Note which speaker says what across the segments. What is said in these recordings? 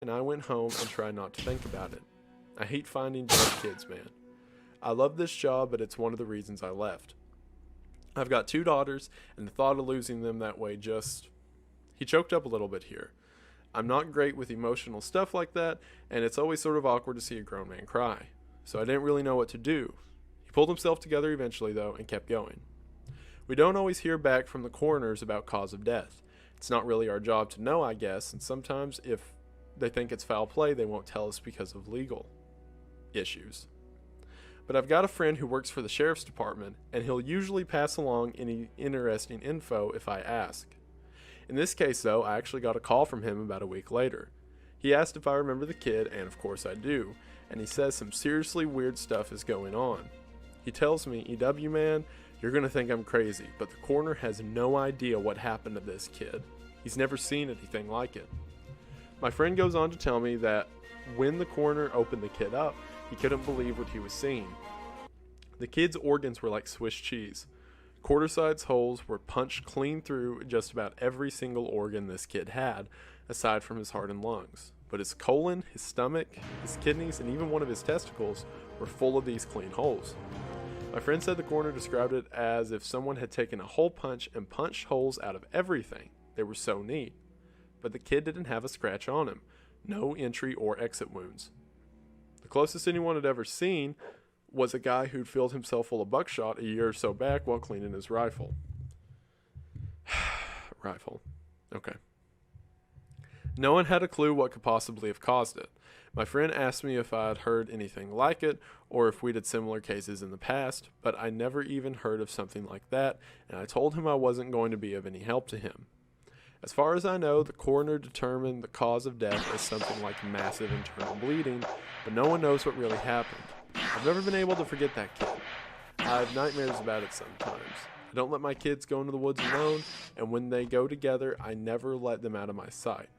Speaker 1: and I went home and tried not to think about it. I hate finding dead kids, man. I love this job, but it's one of the reasons I left. I've got 2 daughters, and the thought of losing them that way just. He choked up a little bit here. I'm not great with emotional stuff like that, and it's always sort of awkward to see a grown man cry. So I didn't really know what to do. He pulled himself together eventually, though, and kept going. We don't always hear back from the coroners about cause of death. It's not really our job to know, I guess, and sometimes if they think it's foul play, they won't tell us because of legal issues. But I've got a friend who works for the sheriff's department, and he'll usually pass along any interesting info if I ask. In this case, though, I actually got a call from him about a week later. He asked if I remember the kid, and of course I do, and he says some seriously weird stuff is going on. He tells me, EW man, you're going to think I'm crazy, but the coroner has no idea what happened to this kid. He's never seen anything like it. My friend goes on to tell me that when the coroner opened the kid up, he couldn't believe what he was seeing. The kid's organs were like Swiss cheese. Quarter-sized holes were punched clean through just about every single organ this kid had, aside from his heart and lungs. But his colon, his stomach, his kidneys, and even one of his testicles were full of these clean holes. My friend said the coroner described it as if someone had taken a hole punch and punched holes out of everything. They were so neat. But the kid didn't have a scratch on him. No entry or exit wounds. The closest anyone had ever seen was a guy who'd filled himself full of buckshot a year or so back while cleaning his rifle. Rifle. Okay. No one had a clue what could possibly have caused it. My friend asked me if I had heard anything like it, or if we'd had similar cases in the past, but I never even heard of something like that, and I told him I wasn't going to be of any help to him. As far as I know, the coroner determined the cause of death as something like massive internal bleeding, but no one knows what really happened. I've never been able to forget that kid. I have nightmares about it sometimes. I don't let my kids go into the woods alone, and when they go together, I never let them out of my sight.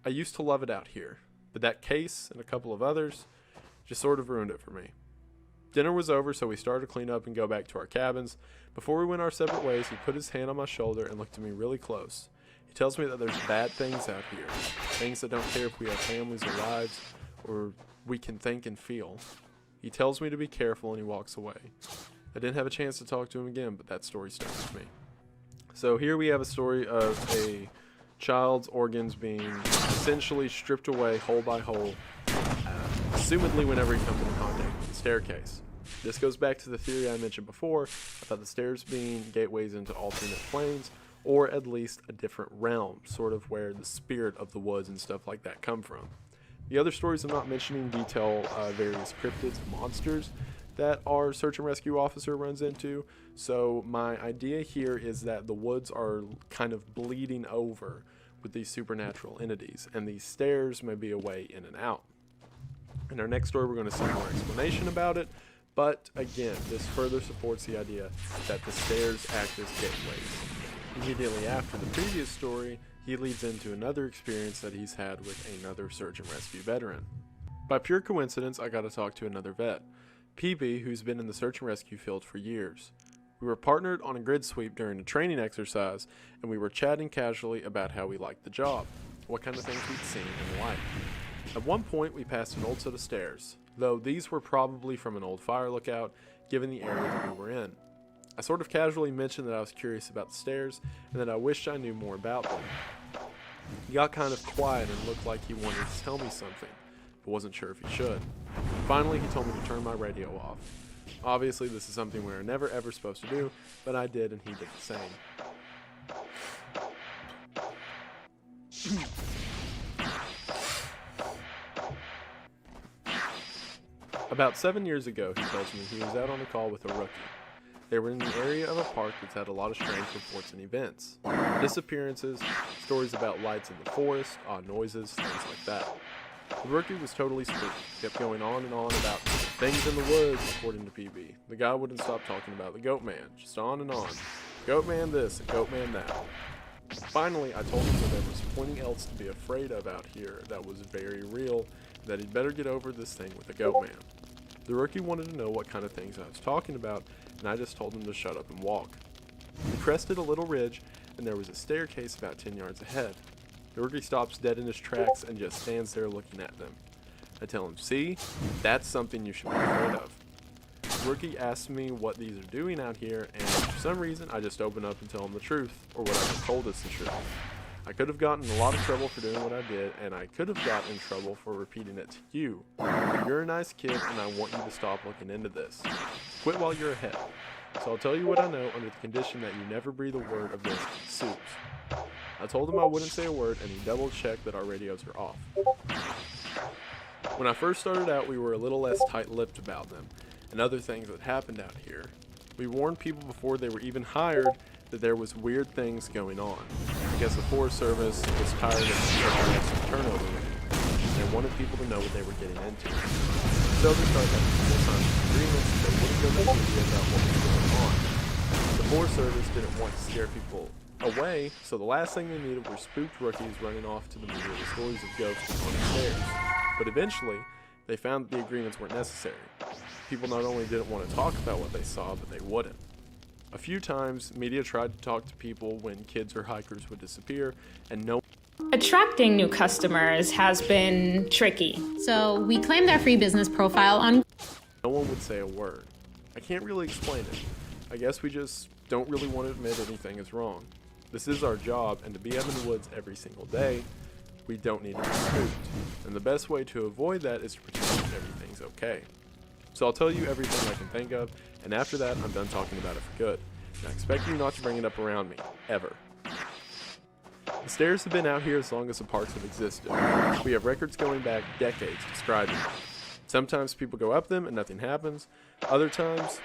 Speaker 1: I used to love it out here, but that case and a couple of others just sort of ruined it for me. Dinner was over, so we started to clean up and go back to our cabins. Before we went our separate ways, he put his hand on my shoulder and looked at me really close. He tells me that there's bad things out here, things that don't care if we have families or lives, or we can think and feel. He tells me to be careful and he walks away. I didn't have a chance to talk to him again, but that story stuck with me. So here we have a story of a child's organs being essentially stripped away hole by hole, assumedly whenever he comes into contact with the staircase. This goes back to the theory I mentioned before about the stairs being gateways into alternate planes, or at least a different realm, sort of where the spirit of the woods and stuff like that come from. The other stories I'm not mentioning detail various cryptids and monsters that our search and rescue officer runs into, so my idea here is that the woods are kind of bleeding over with these supernatural entities, and these stairs may be a way in and out. In our next story, we're going to see more explanation about it, but again, this further supports the idea that the stairs act as gateways. Immediately after the previous story, he leads into another experience that he's had with another search and rescue veteran. By pure coincidence, I got to talk to another vet, PB, who's been in the search and rescue field for years. We were partnered on a grid sweep during a training exercise, and we were chatting casually about how we liked the job, what kind of things we'd seen and liked. At one point, we passed an old set of stairs, though these were probably from an old fire lookout, given the area that we were in. I sort of casually mentioned that I was curious about the stairs, and that I wished I knew more about them. He got kind of quiet and looked like he wanted to tell me something, but wasn't sure if he should. Finally, he told me to turn my radio off. Obviously, this is something we are never ever supposed to do, but I did, and he did the same. About 7 years ago, he tells me he was out on a call with a rookie. They were in the area of a park that's had a lot of strange reports and events. Disappearances, stories about lights in the forest, odd noises, things like that. The rookie was totally spooked, kept going on and on about things in the woods, according to PB. The guy wouldn't stop talking about the goat man, just on and on. Goat man this and goat man that. Finally, I told him that there was plenty else to be afraid of out here that was very real, and that he'd better get over this thing with the goat man. The rookie wanted to know what kind of things I was talking about, and I just told him to shut up and walk. We crested a little ridge, and there was a staircase about 10 yards ahead. The rookie stops dead in his tracks and just stands there looking at them. I tell him, see, that's something you should be afraid of. The rookie asks me what these are doing out here, and for some reason I just open up and tell him the truth, or what I've been told is the truth. I could have gotten in a lot of trouble for doing what I did, and I could have gotten in trouble for repeating it to you. You're a nice kid, and I want you to stop looking into this. Quit while you're ahead. So I'll tell you what I know under the condition that you never breathe a word of this to Soups. I told him I wouldn't say a word, and he double-checked that our radios are off. When I first started out, we were a little less tight-lipped about them, and other things that happened out here. We warned people before they were even hired that there was weird things going on. I guess the Forest Service was tired of turnover rate, and they wanted people to know what they were getting into. So they started having full-time agreements that they wouldn't go to the media about what was going on. The Forest Service didn't want to scare people away, so the last thing they needed were spooked rookies running off to the media with stories of ghosts on the stairs. But eventually, they found that the agreements weren't necessary. People not only didn't want to talk about what they saw, but they wouldn't. A few times, media tried to talk to people when kids or hikers would disappear, and no.
Speaker 2: Attracting new customers has been tricky.
Speaker 3: So we claimed our free business profile on.
Speaker 1: No one would say a word. I can't really explain it. I guess we just don't really want to admit anything is wrong. This is our job, and to be out in the woods every single day, we don't need to be spooked. And the best way to avoid that is to pretend everything's okay. So I'll tell you everything I can think of, and after that, I'm done talking about it for good. And I expect you not to bring it up around me, ever. The stairs have been out here as long as the parks have existed. We have records going back decades describing them. Sometimes people go up them and nothing happens. Other times,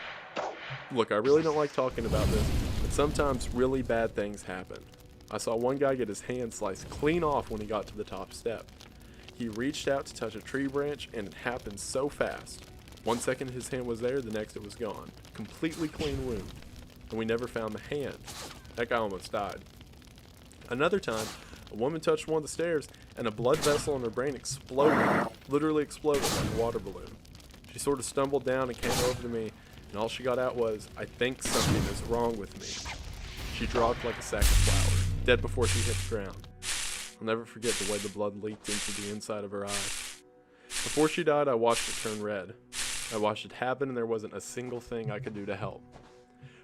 Speaker 1: look, I really don't like talking about this, but sometimes really bad things happen. I saw one guy get his hand sliced clean off when he got to the top step. He reached out to touch a tree branch, and it happened so fast. 1 second his hand was there, the next it was gone. Completely clean wound. And we never found the hand. That guy almost died. Another time, a woman touched one of the stairs, and a blood vessel in her brain exploded. Literally exploded like a water balloon. She sort of stumbled down and came over to me, and all she got out was, "I think something is wrong with me." She dropped like a sack of flour, dead before she hit the ground. I'll never forget the way the blood leaked into the inside of her eye. Before she died, I watched it turn red. I watched it happen, and there wasn't a single thing I could do to help.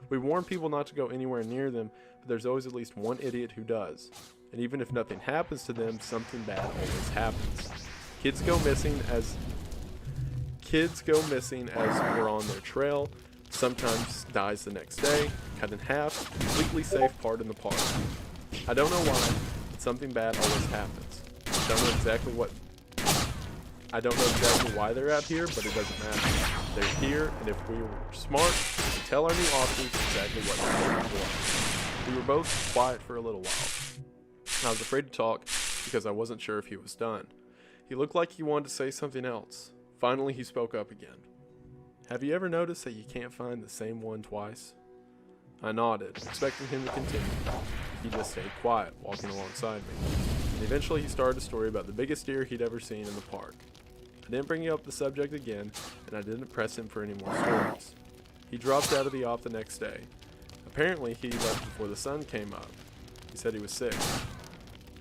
Speaker 1: We warn people not to go anywhere near them, but there's always at least one idiot who does. And even if nothing happens to them, something bad always happens. Kids go missing as we're on their trail. Sometimes dies the next day, cut in half, completely safe part in the park. I don't know why, but something bad always happens. I don't know exactly why they're out here, but it doesn't matter. They're here, and if we were smart, we tell our new officers exactly what they're looking for. We were both quiet for a little while. I was afraid to talk because I wasn't sure if he was done. He looked like he wanted to say something else. Finally, he spoke up again. "Have you ever noticed that you can't find the same one twice?" I nodded, expecting him to continue. He just stayed quiet, walking alongside me. And eventually he started a story about the biggest deer he'd ever seen in the park. I didn't bring up the subject again, and I didn't press him for any more stories. He dropped out of the op the next day. Apparently, he left before the sun came up. He said he was sick.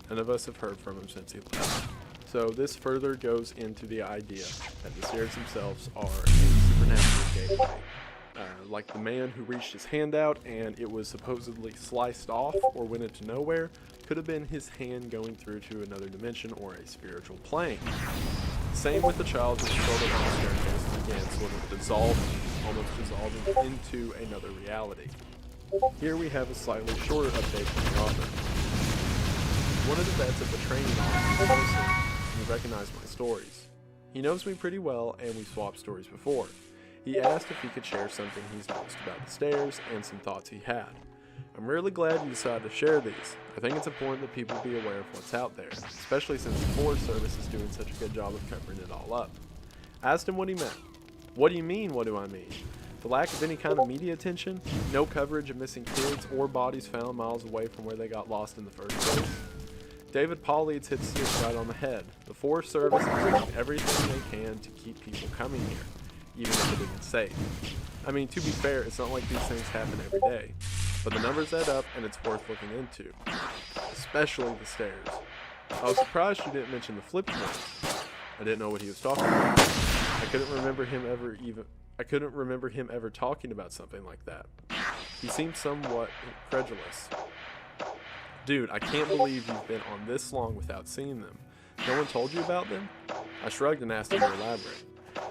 Speaker 1: None of us have heard from him since he left. So this further goes into the idea that the stairs themselves are a supernatural gateway. Like the man who reached his hand out and it was supposedly sliced off or went into nowhere could have been his hand going through to another dimension or a spiritual plane. Same with the child who struggled on the staircase and began sort of almost dissolving into another reality. Here we have a slightly shorter update from the author. One of the vets at the training office knows him, and he recognized my stories. He knows me pretty well, and we've swapped stories before. He asked if he could share something he's noticed about the stairs and some thoughts he had. I'm really glad you decided to share these. I think it's important that people be aware of what's out there, especially since the Forest Service is doing such a good job of covering it all up. I asked him what he meant. What do you mean, what do I mean? The lack of any kind of media attention? No coverage of missing kids or bodies found miles away from where they got lost in the first place? David Paulides hits this right on the head. The Forest Service is doing everything they can to keep people coming here, even if it isn't safe. I mean, to be fair, it's not like these things happen every day, but the numbers add up and it's worth looking into, especially the stairs. I was surprised you didn't mention the flipped ones. I didn't know what he was talking about. I couldn't remember him ever talking about something like that. He seemed somewhat incredulous. Dude, I can't believe you've been on this long without seeing them. No one told you about them? I shrugged and asked him to elaborate.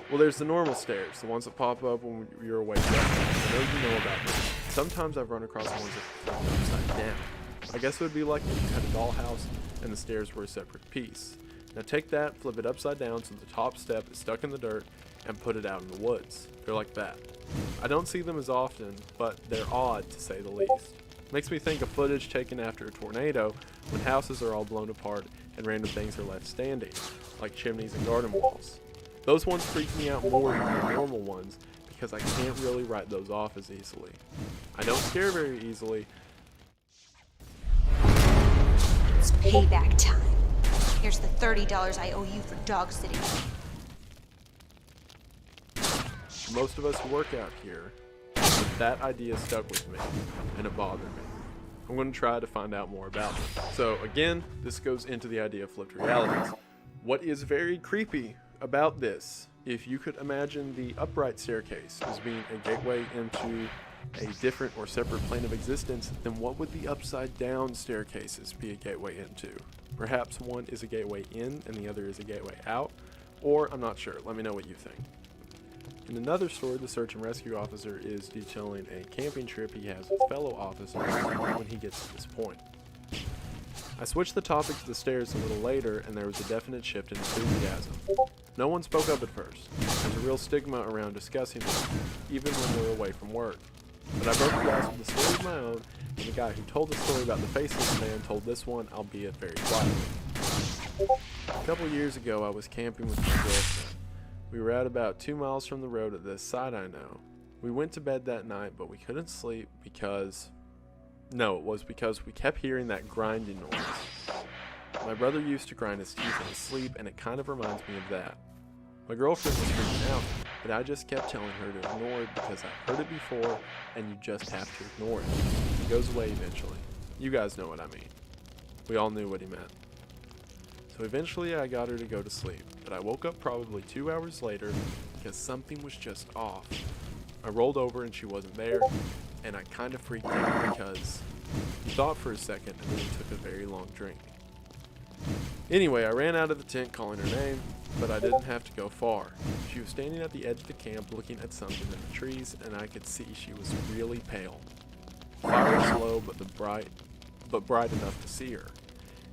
Speaker 1: Well, there's the normal stairs, the ones that pop up when you're awake. I know you know about them. Sometimes I've run across ones that flip upside down. I guess it would be like if you had a dollhouse and the stairs were a separate piece. Now take that, flip it upside down so the top step is stuck in the dirt, and put it out in the woods. They're like that. I don't see them as often, but they're odd to say the least. Makes me think of footage taken after a tornado when houses are all blown apart and random things are left standing, like chimneys and garden walls. Those ones freak me out more than the normal ones because I can't really write those off as easily. I don't scare very easily.
Speaker 4: It's payback time. Here's the $30 I owe you for dog sitting.
Speaker 1: Most of us who work out here, but that idea stuck with me, and it bothered me. I'm going to try to find out more about it. So again, this goes into the idea of flipped realities. What is very creepy about this, if you could imagine the upright staircase as being a gateway into a different or separate plane of existence, then what would the upside down staircases be a gateway into? Perhaps one is a gateway in and the other is a gateway out, or I'm not sure. Let me know what you think. In another story, the search and rescue officer is detailing a camping trip he has with fellow officers when he gets to this point. I switched the topic to the stairs a little later, and there was a definite shift in enthusiasm. No one spoke up at first. There's a real stigma around discussing this, even when we're away from work. But I broke the ice with a story of my own, and the guy who told the story about the faceless man told this one, albeit very quietly. A couple years ago, I was camping with my girlfriend. We were at about 2 miles from the road at this site I know. We went to bed that night, but we couldn't sleep because... No, it was because we kept hearing that grinding noise. My brother used to grind his teeth in his sleep, and it kind of reminds me of that. My girlfriend was freaking out, but I just kept telling her to ignore it because I've heard it before, and you just have to ignore it. It goes away eventually. You guys know what I mean. We all knew what he meant. So eventually I got her to go to sleep, but I woke up probably 2 hours later because something was just off. I rolled over and she wasn't there, and I kind of freaked out because he thought for a second and then he took a very long drink. Anyway, I ran out of the tent calling her name, but I didn't have to go far. She was standing at the edge of the camp looking at something in the trees, and I could see she was really pale. Fire was slow, but bright enough to see her.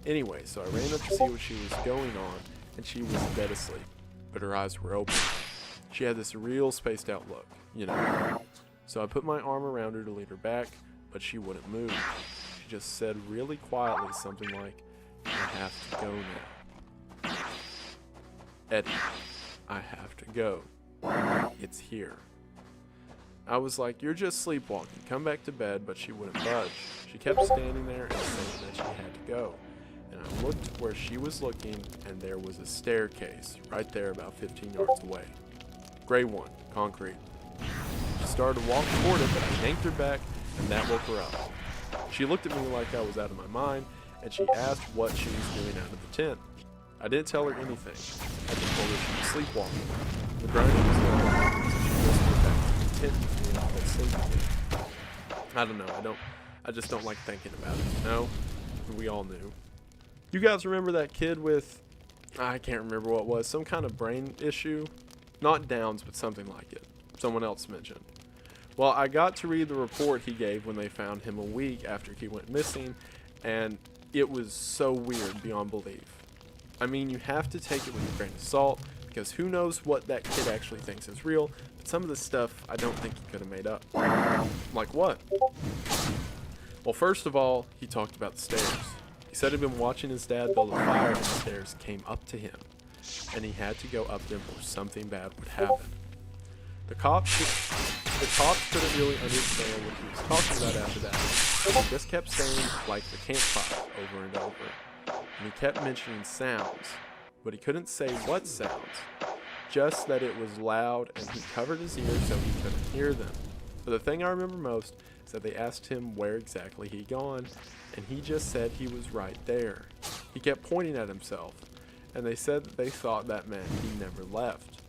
Speaker 1: Anyway, so I ran up to see what she was going on, and she was dead asleep, but her eyes were open. She had this real spaced out look, you know. So I put my arm around her to lead her back, but she wouldn't move. She just said really quietly something like, "I have to go now. Eddie, I have to go. It's here." I was like, "You're just sleepwalking. Come back to bed," but she wouldn't budge. She kept standing there and saying that she had to go. And I looked where she was looking, and there was a staircase right there about 15 yards away. Gray one, concrete. She started to walk toward it, but I yanked her back, and that woke her up. She looked at me like I was out of my mind, and she asked what she was doing out of the tent. I didn't tell her anything. I just told her she was sleepwalking. The grinding was going, so she whispered back to the tent with me and I fell asleep again. I don't know, I just don't like thinking about it, you know? We all knew. You guys remember that kid with, I can't remember what it was, some kind of brain issue? Not Downs, but something like it. Someone else mentioned. Well, I got to read the report he gave when they found him a week after he went missing, and it was so weird beyond belief. I mean, you have to take it with a grain of salt, because who knows what that kid actually thinks is real, but some of the stuff I don't think he could have made up. Like what? Well, first of all, he talked about the stairs. He said he'd been watching his dad build a fire and the stairs came up to him, and he had to go up them or something bad would happen. The cops couldn't really understand what he was talking about after that. He just kept saying, like the campfire, over and over. And he kept mentioning sounds, but he couldn't say what sounds, just that it was loud and he covered his ears so he couldn't hear them. But the thing I remember most is that they asked him where exactly he'd gone, and he just said he was right there. He kept pointing at himself, and they said that they thought that meant he never left.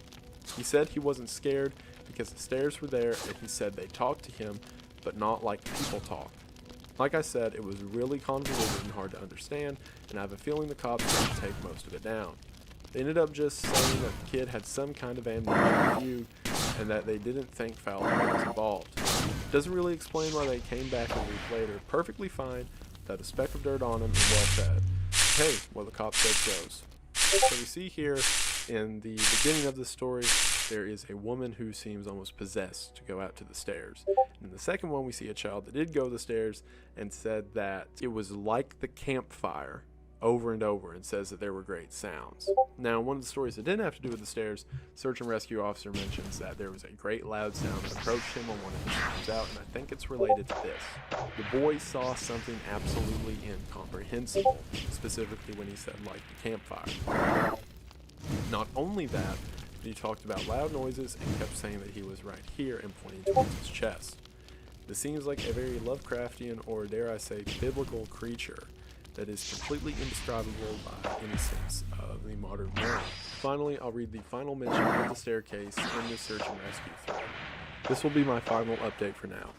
Speaker 1: He said he wasn't scared because the stairs were there, and he said they talked to him, but not like people talk. Like I said, it was really convoluted and hard to understand, and I have a feeling the cops didn't take most of it down. They ended up just saying that the kid had some kind of amnesia review, and that they didn't think foul play was involved. It doesn't really explain why they came back a week later, perfectly fine, without a speck of dirt on him, and well fed. Hey, what the cop said goes. So we see here in the beginning of the story, there is a woman who seems almost possessed to go out to the stairs. In the second one, we see a child that did go the stairs and said that it was like the campfire over and over, and says that there were great sounds. Now, one of the stories that didn't have to do with the stairs, search and rescue officer mentions that there was a great loud sound that approached him on one of his times out, and I think it's related to this. The boy saw something absolutely incomprehensible, specifically when he said like the campfire. Not only that, but he talked about loud noises and kept saying that he was right here and pointing towards his chest. This seems like a very Lovecraftian, or dare I say biblical creature that is completely indescribable by any sense of the modern world. Finally, I'll read the final mention of the staircase in the search and rescue thread. This will be my final update for now.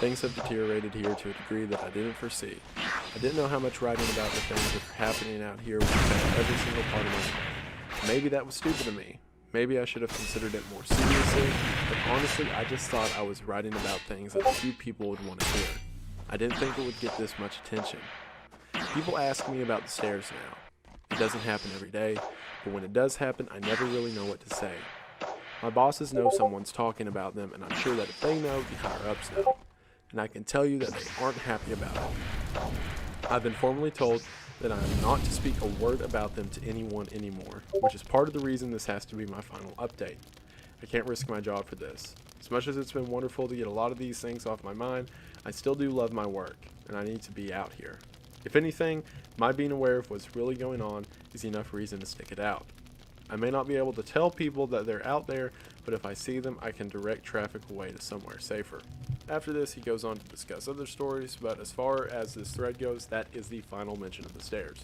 Speaker 1: Things have deteriorated here to a degree that I didn't foresee. I didn't know how much writing about the things that were happening out here would affect every single part of my life. Maybe that was stupid of me. Maybe I should have considered it more seriously, but honestly, I just thought I was writing about things that a few people would want to hear. I didn't think it would get this much attention. People ask me about the stairs now. It doesn't happen every day, but when it does happen, I never really know what to say. My bosses know someone's talking about them, and I'm sure that if they know, the higher-ups know. And I can tell you that they aren't happy about it. I've been formally told that I am not to speak a word about them to anyone anymore, which is part of the reason this has to be my final update. I can't risk my job for this. As much as it's been wonderful to get a lot of these things off my mind, I still do love my work, and I need to be out here. If anything, my being aware of what's really going on is enough reason to stick it out. I may not be able to tell people that they're out there, but if I see them, I can direct traffic away to somewhere safer. After this, he goes on to discuss other stories, but as far as this thread goes, that is the final mention of the stairs.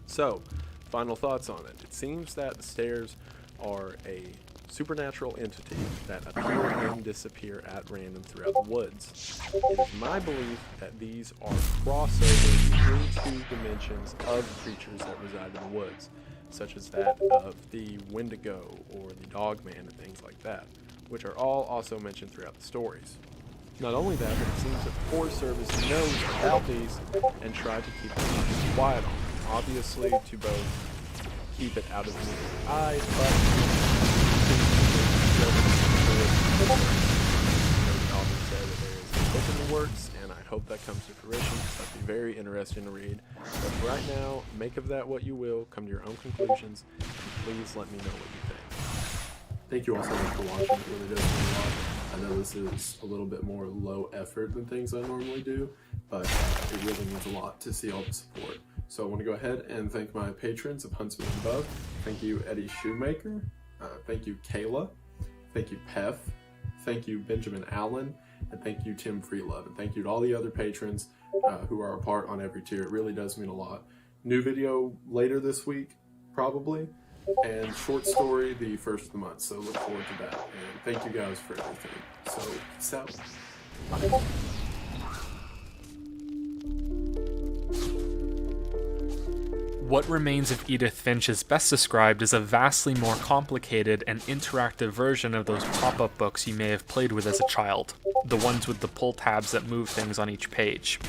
Speaker 1: So, final thoughts on it. It seems that the stairs are a supernatural entity that appear and disappear at random throughout the woods. It is my belief that these are crossovers into dimensions of creatures that reside in the woods, such as that of the Wendigo or the Dogman and things like that, which are all also mentioned throughout the stories. Not only that, but it seems that the Forest Service knows about these and tried to keep them quiet on them, obviously to both keep it out of the public's eye, but the author said that there is a book in the works, and I hope that comes to fruition. That'd be very interesting to read. But for right now, make of that what you will, come to your own conclusions, and please let me know what you think.
Speaker 5: Thank you all so much for watching. It really does mean a lot. I know this is a little bit more low effort than things I normally do, but it really means a lot to see all the support. So I want to go ahead and thank my patrons of Huntsman and Above. Thank you, Eddie Shoemaker. Thank you, Kayla. Thank you, Pef. Thank you, Benjamin Allen. And thank you, Tim Freelove. And thank you to all the other patrons who are a part on every tier. It really does mean a lot. New video later this week, probably. And short story the first of the month. So look forward to that. And thank you guys for everything. So, peace out. Bye.
Speaker 6: What Remains of Edith Finch is best described as a vastly more complicated and interactive version of those pop-up books you may have played with as a child, the ones with the pull tabs that move things on each page.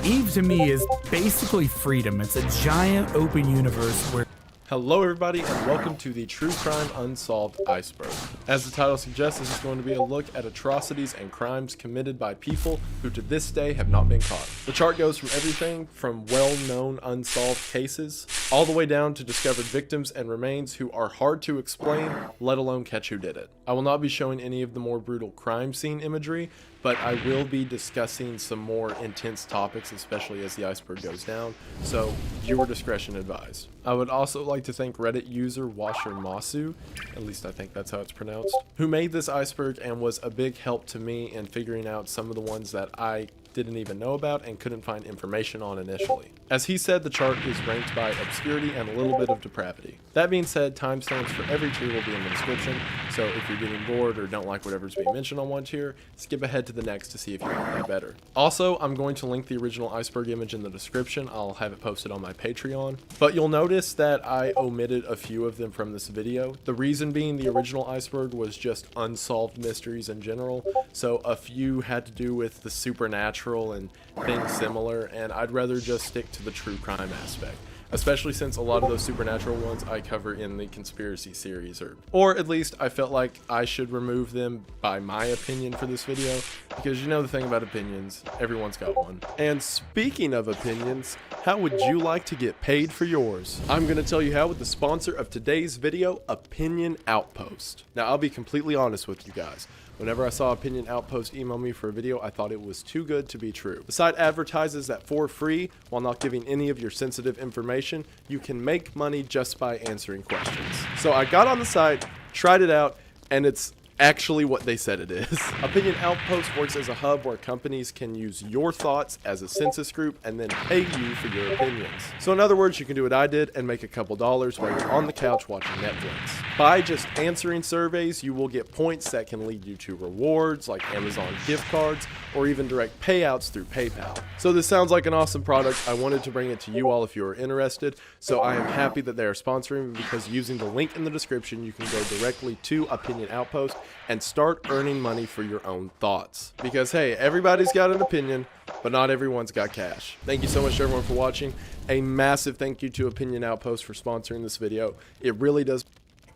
Speaker 7: Eve to me is basically freedom. It's a giant open universe where
Speaker 1: Hello everybody, and welcome to the True Crime Unsolved Iceberg. As the title suggests, this is going to be a look at atrocities and crimes committed by people who to this day have not been caught. The chart goes from everything from well-known unsolved cases, all the way down to discovered victims and remains who are hard to explain, let alone catch who did it. I will not be showing any of the more brutal crime scene imagery, but I will be discussing some more intense topics, especially as the iceberg goes down, so viewer discretion advised. I would also like to thank Reddit user Washermasu, at least I think that's how it's pronounced, who made this iceberg and was a big help to me in figuring out some of the ones that I didn't even know about and couldn't find information on initially. As he said, the chart is ranked by obscurity and a little bit of depravity. That being said, timestamps for every tier will be in the description, so if you're getting bored or don't like whatever's being mentioned on one tier, skip ahead to the next to see if you like that better. Also, I'm going to link the original iceberg image in the description. I'll have it posted on my Patreon, but you'll notice that I omitted a few of them from this video. The reason being the original iceberg was just unsolved mysteries in general, so a few had to do with the supernatural and things similar, and I'd rather just stick to the true crime aspect, especially since a lot of those supernatural ones I cover in the conspiracy series, or at least I felt like I should remove them by my opinion for this video, because you know the thing about opinions, everyone's got one. And speaking of opinions, how would you like to get paid for yours? I'm going to tell you how with the sponsor of today's video, Opinion Outpost. Now, I'll be completely honest with you guys. Whenever I saw Opinion Outpost email me for a video, I thought it was too good to be true. The site advertises that for free, while not giving any of your sensitive information, you can make money just by answering questions. So I got on the site, tried it out, and it's actually what they said it is. Opinion Outpost works as a hub where companies can use your thoughts as a census group and then pay you for your opinions. So in other words, you can do what I did and make a couple dollars while you're on the couch watching Netflix. By just answering surveys, you will get points that can lead you to rewards like Amazon gift cards or even direct payouts through PayPal. So this sounds like an awesome product. I wanted to bring it to you all if you are interested. So I am happy that they are sponsoring me, because using the link in the description, you can go directly to Opinion Outpost and start earning money for your own thoughts. Because hey, everybody's got an opinion, but not everyone's got cash. Thank you so much to everyone for watching. A massive thank you to Opinion Outpost for sponsoring this video. It really does.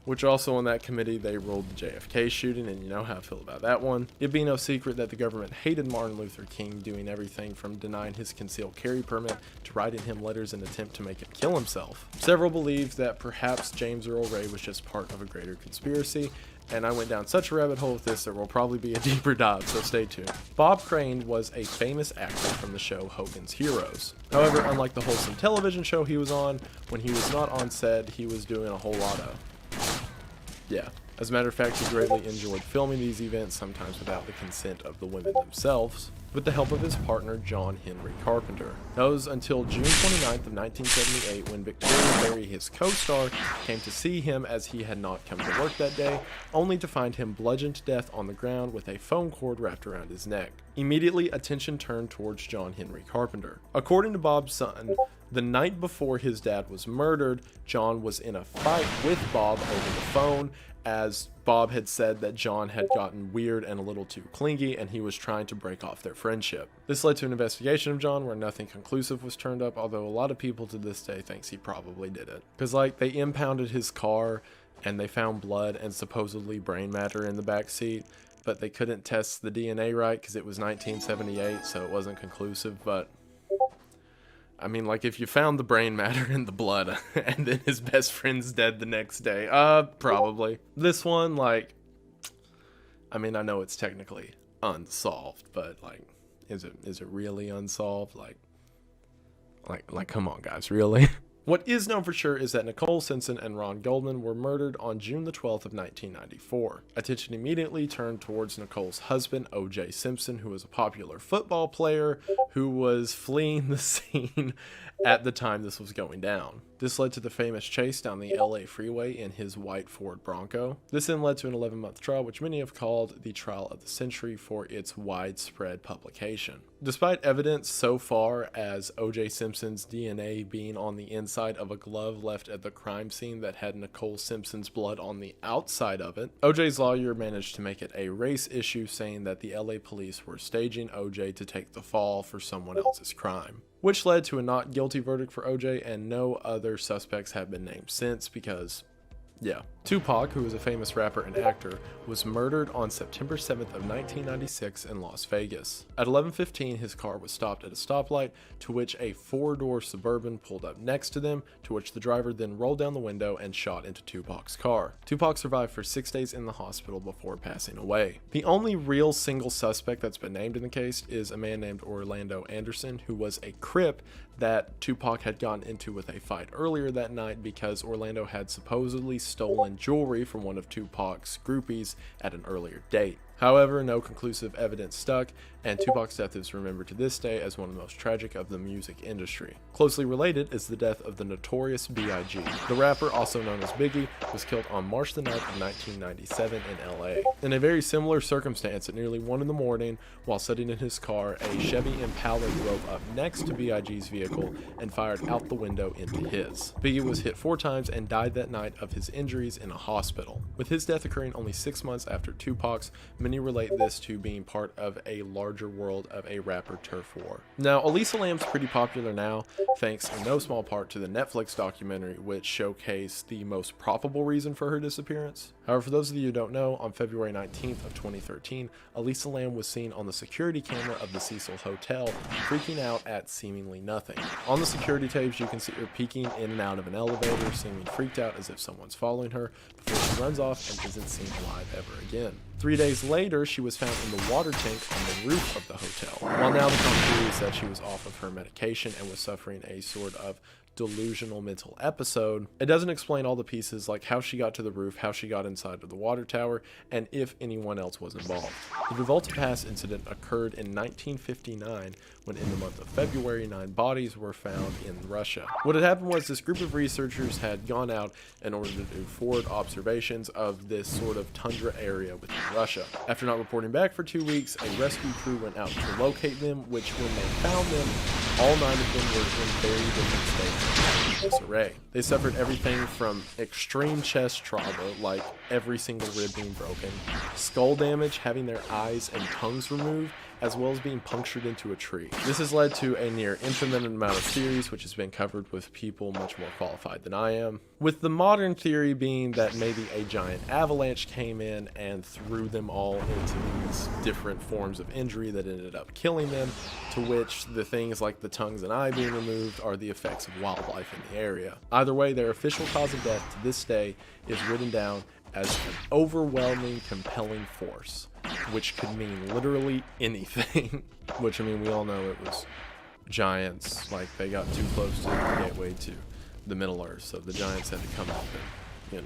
Speaker 1: Which also on that committee, they rolled the JFK shooting, and you know how I feel about that one. It'd be no secret that the government hated Martin Luther King, doing everything from denying his concealed carry permit to writing him letters in an attempt to make him kill himself. Several believed that perhaps James Earl Ray was just part of a greater conspiracy, and I went down such a rabbit hole with this there will probably be a deeper dive, so stay tuned. Bob Crane was a famous actor from the show Hogan's Heroes. However, unlike the wholesome television show he was on, when he was not on set, he was doing a whole lot of yeah. As a matter of fact, he greatly enjoyed filming these events, sometimes without the consent of the women themselves, with the help of his partner John Henry Carpenter. That was until June 29th of 1978 when Victoria Berry, his co-star, came to see him as he had not come to work that day, only to find him bludgeoned to death on the ground with a phone cord wrapped around his neck. Immediately, attention turned towards John Henry Carpenter. According to Bob's son, the night before his dad was murdered, John was in a fight with Bob over the phone, as Bob had said that John had gotten weird and a little too clingy, and he was trying to break off their friendship. This led to an investigation of John where nothing conclusive was turned up, although a lot of people to this day thinks he probably did it. Because like, they impounded his car and they found blood and supposedly brain matter in the back seat, but they couldn't test the DNA right because it was 1978, so it wasn't conclusive. But I mean, like, if you found the brain matter in the blood and then his best friend's dead the next day, probably. This one, like, I mean, I know it's technically unsolved, but like, is it really unsolved? Like, come on, guys, really? What is known for sure is that Nicole Simpson and Ron Goldman were murdered on June the 12th of 1994. Attention immediately turned towards Nicole's husband, O.J. Simpson, who was a popular football player who was fleeing the scene at the time this was going down. This led to the famous chase down the LA freeway in his white Ford Bronco. This then led to an 11-month trial, which many have called the trial of the century for its widespread publication. Despite evidence so far as O.J. Simpson's DNA being on the inside of a glove left at the crime scene that had Nicole Simpson's blood on the outside of it, O.J.'s lawyer managed to make it a race issue, saying that the LA police were staging O.J. to take the fall for someone else's crime, which led to a not guilty verdict for O.J., and no other suspects have been named since because, yeah. Tupac, who was a famous rapper and actor, was murdered on September 7th of 1996 in Las Vegas. At 11:15, his car was stopped at a stoplight, to which a four-door Suburban pulled up next to them, to which the driver then rolled down the window and shot into Tupac's car. Tupac survived for 6 days in the hospital before passing away. The only real single suspect that's been named in the case is a man named Orlando Anderson, who was a Crip that Tupac had gotten into with a fight earlier that night because Orlando had supposedly stolen jewelry from one of Tupac's groupies at an earlier date. However, no conclusive evidence stuck, and Tupac's death is remembered to this day as one of the most tragic of the music industry. Closely related is the death of the notorious B.I.G. The rapper, also known as Biggie, was killed on March the 9th of 1997 in LA. In a very similar circumstance, at nearly 1 in the morning, while sitting in his car, a Chevy Impala drove up next to B.I.G.'s vehicle and fired out the window into his. Biggie was hit 4 times and died that night of his injuries in a hospital. With his death occurring only 6 months after Tupac's, many relate this to being part of a larger world of a rapper turf war. Now, Elisa Lam's pretty popular now, thanks in no small part to the Netflix documentary, which showcased the most probable reason for her disappearance. However, for those of you who don't know, on February 19th of 2013, Elisa Lam was seen on the security camera of the Cecil Hotel, freaking out at seemingly nothing. On the security tapes, you can see her peeking in and out of an elevator, seeming freaked out as if someone's following her, before she runs off and isn't seen alive ever again. 3 days later, she was found in the water tank on the roof of the hotel. While now the common theory is that she was off of her medication and was suffering a sort of delusional mental episode, it doesn't explain all the pieces like how she got to the roof, how she got inside of the water tower, and if anyone else was involved. The Revolta Pass incident occurred in 1959 when in the month of February 9 bodies were found in Russia. What had happened was this group of researchers had gone out in order to do forward observations of this sort of tundra area within Russia. After not reporting back for 2 weeks, a rescue crew went out to locate them, which when they found them, all 9 of them were in very different states of disarray. They suffered everything from extreme chest trauma, like every single rib being broken, skull damage, having their eyes and tongues removed, as well as being punctured into a tree. This has led to a near infinite amount of theories, which has been covered with people much more qualified than I am, with the modern theory being that maybe a giant avalanche came in and threw them all into these different forms of injury that ended up killing them, to which the things like the tongues and eye being removed are the effects of wildlife in the area. Either way, their official cause of death to this day is written down as an overwhelming, compelling force, which could mean literally anything. Which, I mean, we all know it was giants, like they got too close to the gateway to the Middle Earth, so the giants had to come up and,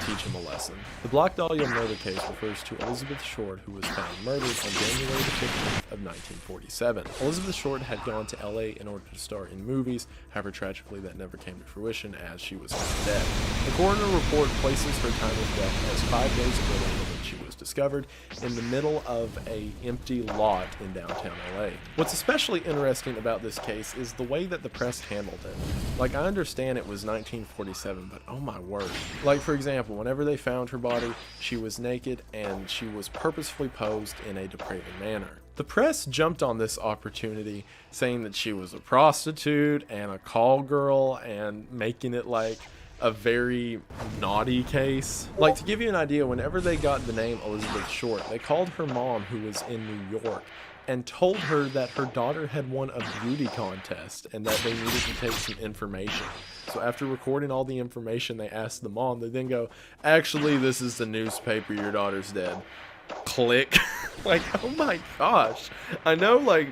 Speaker 1: teach him a lesson. The Black Dahlia murder case refers to Elizabeth Short, who was found murdered on January the 15th of 1947. Elizabeth Short had gone to LA in order to star in movies, however tragically that never came to fruition as she was found dead. The coroner report places her time of death as 5 days earlier when she was discovered in the middle of a empty lot in downtown LA. What's especially interesting about this case is the way that the press handled it. Like, I understand it was 1947, but oh my word. Like, for example, whenever they found her body, she was naked and she was purposefully posed in a depraving manner. The press jumped on this opportunity, saying that she was a prostitute and a call girl and making it like a very naughty case. Like, to give you an idea, whenever they got the name Elizabeth Short, they called her mom, who was in New York, and told her that her daughter had won a beauty contest and that they needed to take some information. So after recording all the information, they asked the mom, they then go, "Actually, this is the newspaper, your daughter's dead." Click. Like, oh my gosh. I know, like,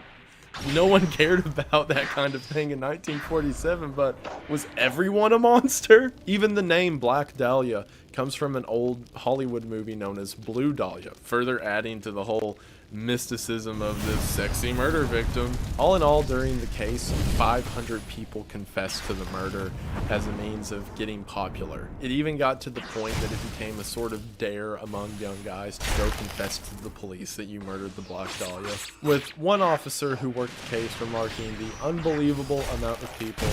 Speaker 1: no one cared about that kind of thing in 1947, but was everyone a monster? Even the name Black Dahlia comes from an old Hollywood movie known as Blue Dahlia, further adding to the whole mysticism of this sexy murder victim. All in all, during the case, 500 people confessed to the murder as a means of getting popular. It even got to the point that it became a sort of dare among young guys to go confess to the police that you murdered the Black Dahlia, with one officer who worked the case remarking the unbelievable amount of people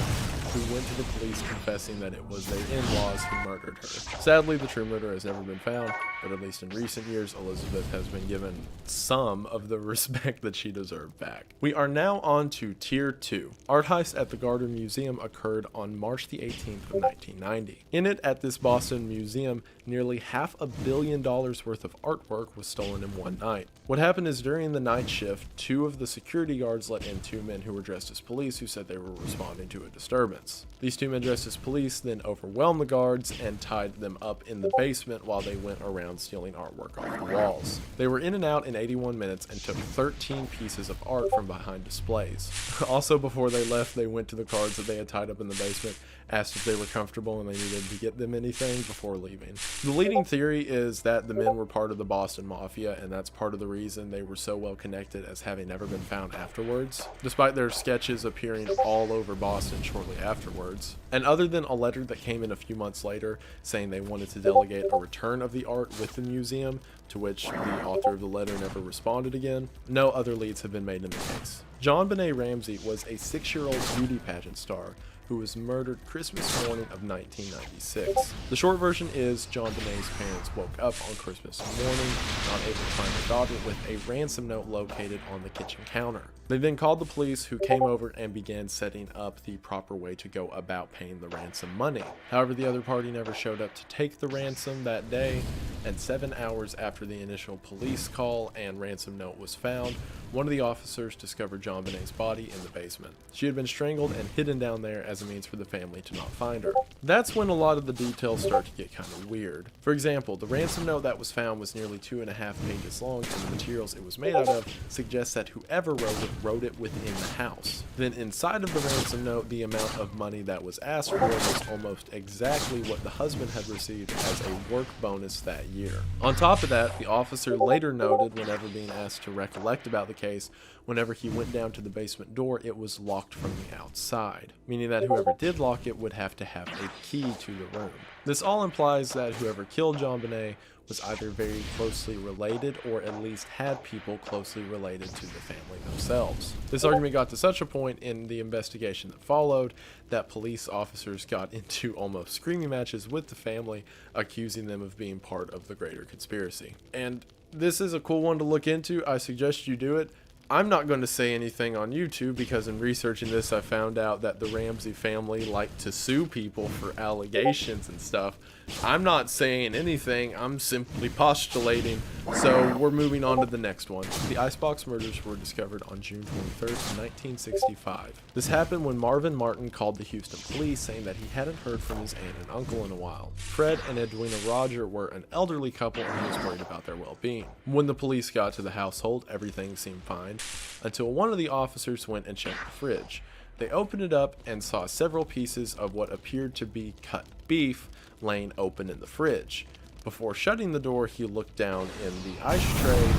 Speaker 1: who went to the police confessing that it was their in-laws who murdered her. Sadly, the true murderer has never been found, but at least in recent years, Elizabeth has been given some of the respect that she deserved back. We are now on to Tier 2. Art heist at the Garter Museum occurred on March the 18th of 1990. In it, at this Boston museum, nearly $500 million worth of artwork was stolen in one night. What happened is, during the night shift, 2 of the security guards let in 2 men who were dressed as police who said they were responding to a disturbance. These 2 men dressed as police then overwhelmed the guards and tied them up in the basement while they went around stealing artwork off the walls. They were in and out in 81 minutes and took 13 pieces of art from behind displays. Also, before they left, they went to the guards that they had tied up in the basement asked if they were comfortable and they needed to get them anything before leaving. The leading theory is that the men were part of the Boston Mafia, and that's part of the reason they were so well connected as having never been found afterwards, despite their sketches appearing all over Boston shortly afterwards. And other than a letter that came in a few months later saying they wanted to delegate a return of the art with the museum, to which the author of the letter never responded again, no other leads have been made in the case. JonBenet Ramsey was a 6-year-old beauty pageant star who was murdered Christmas morning of 1996. The short version is JonBenet's parents woke up on Christmas morning, not able to find their daughter, with a ransom note located on the kitchen counter. They then called the police, who came over and began setting up the proper way to go about paying the ransom money. However, the other party never showed up to take the ransom that day, and 7 hours after the initial police call and ransom note was found, one of the officers discovered JonBenet's body in the basement. She had been strangled and hidden down there as a means for the family to not find her. That's when a lot of the details start to get kind of weird. For example, the ransom note that was found was nearly 2.5 pages long, and the materials it was made out of suggests that whoever wrote it within the house. Then inside of the ransom note, the amount of money that was asked for was almost exactly what the husband had received as a work bonus that year. On top of that, the officer later noted, whenever being asked to recollect about the case, whenever he went down to the basement door, it was locked from the outside, meaning that whoever did lock it would have to have a key to the room. This all implies that whoever killed JonBenet was either very closely related or at least had people closely related to the family themselves. This argument got to such a point in the investigation that followed that police officers got into almost screaming matches with the family, accusing them of being part of the greater conspiracy. And this is a cool one to look into. I suggest you do it. I'm not going to say anything on YouTube because in researching this I found out that the Ramsey family like to sue people for allegations and stuff. I'm not saying anything, I'm simply postulating. So we're moving on to the next one. The Icebox murders were discovered on June 23rd, 1965. This happened when Marvin Martin called the Houston police saying that he hadn't heard from his aunt and uncle in a while. Fred and Edwina Roger were an elderly couple and he was worried about their well-being. When the police got to the household, everything seemed fine, until one of the officers went and checked the fridge. They opened it up and saw several pieces of what appeared to be cut beef laying open in the fridge. Before shutting the door, he looked down in the ice tray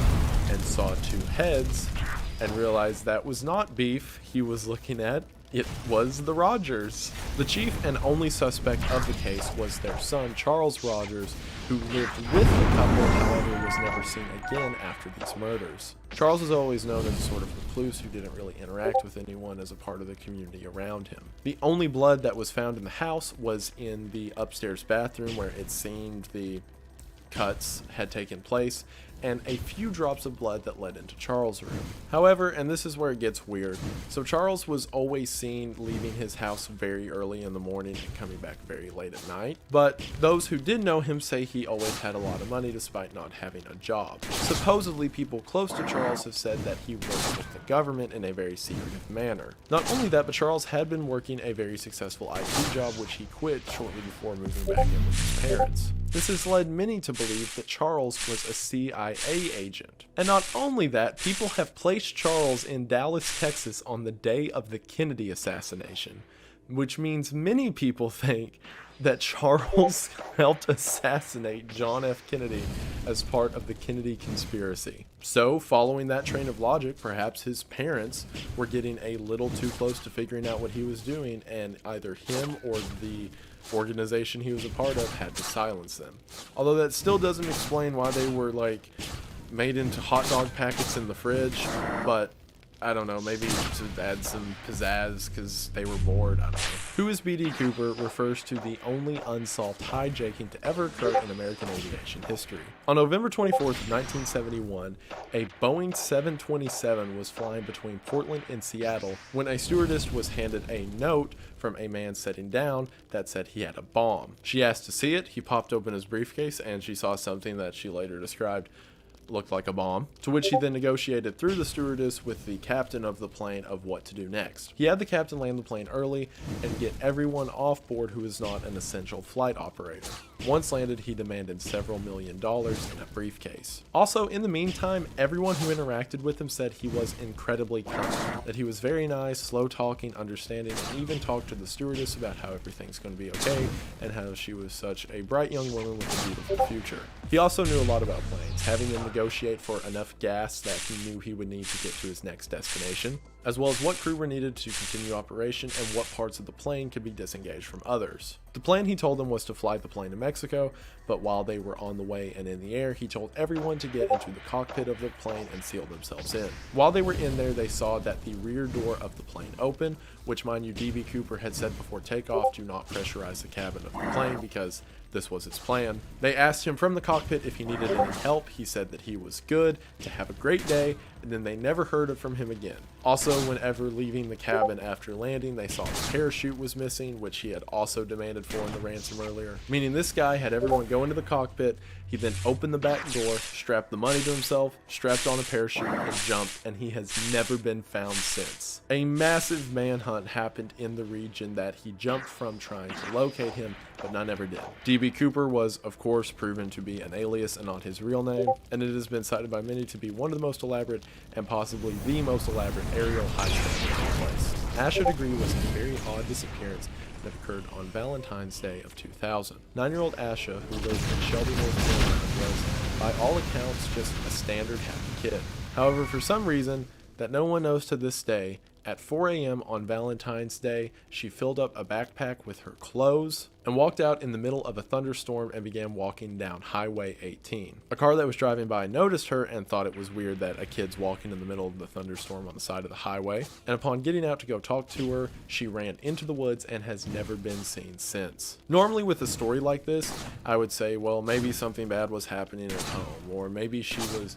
Speaker 1: and saw 2 heads and realized that was not beef he was looking at. It was the Rogers. The chief and only suspect of the case was their son, Charles Rogers, who lived with the couple, however was never seen again after these murders. Charles was always known as a sort of recluse who didn't really interact with anyone as a part of the community around him. The only blood that was found in the house was in the upstairs bathroom where it seemed the cuts had taken place, and a few drops of blood that led into Charles' room. However, and this is where it gets weird, so Charles was always seen leaving his house very early in the morning and coming back very late at night, but those who did know him say he always had a lot of money despite not having a job. Supposedly, people close to Charles have said that he worked with the government in a very secretive manner. Not only that, but Charles had been working a very successful IT job which he quit shortly before moving back in with his parents. This has led many to believe that Charles was a CIA agent. And not only that, people have placed Charles in Dallas, Texas on the day of the Kennedy assassination, which means many people think that Charles helped assassinate John F. Kennedy as part of the Kennedy conspiracy. So, following that train of logic, perhaps his parents were getting a little too close to figuring out what he was doing, and either him or the organization he was a part of had to silence them. Although that still doesn't explain why they were like made into hot dog packets in the fridge, but I don't know, maybe to add some pizzazz because they were bored, I don't know. Who is B.D. Cooper refers to the only unsolved hijacking to ever occur in American aviation history. On November 24th, 1971, a Boeing 727 was flying between Portland and Seattle when a stewardess was handed a note from a man sitting down that said he had a bomb. She asked to see it, he popped open his briefcase, and she saw something that she later described looked like a bomb, to which he then negotiated through the stewardess with the captain of the plane of what to do next. He had the captain land the plane early and get everyone off board who is not an essential flight operator. Once landed, he demanded several $1 million in a briefcase. Also, in the meantime, everyone who interacted with him said he was incredibly kind, that he was very nice, slow talking, understanding, and even talked to the stewardess about how everything's going to be okay and how she was such a bright young woman with a beautiful future. He also knew a lot about planes, having them negotiate for enough gas that he knew he would need to get to his next destination, as well as what crew were needed to continue operation and what parts of the plane could be disengaged from others. The plan, he told them, was to fly the plane to Mexico, but while they were on the way and in the air, he told everyone to get into the cockpit of the plane and seal themselves in. While they were in there, they saw that the rear door of the plane opened, which, mind you, DB Cooper had said before takeoff, do not pressurize the cabin of the plane because this was his plan. They asked him from the cockpit if he needed any help. He said that he was good, to have a great day, and then they never heard from him again. Also, whenever leaving the cabin after landing, they saw the parachute was missing, which he had also demanded for in the ransom earlier. Meaning this guy had everyone go into the cockpit, he then opened the back door, strapped the money to himself, strapped on a parachute, and jumped, and he has never been found since. A massive manhunt happened in the region that he jumped from trying to locate him, but none ever did. DB Cooper was, of course, proven to be an alias and not his real name, and it has been cited by many to be one of the most elaborate and possibly the most elaborate aerial heist in the place. Asha Degree was a very odd disappearance that occurred on Valentine's Day of 2000. 9-year-old Asha, who lived in Shelby, North Carolina, was, by all accounts, just a standard happy kid. However, for some reason that no one knows to this day, at 4 a.m. on Valentine's Day, she filled up a backpack with her clothes and walked out in the middle of a thunderstorm and began walking down Highway 18. A car that was driving by noticed her and thought it was weird that a kid's walking in the middle of the thunderstorm on the side of the highway. And upon getting out to go talk to her, she ran into the woods and has never been seen since. Normally with a story like this, I would say, well, maybe something bad was happening at home, or maybe she was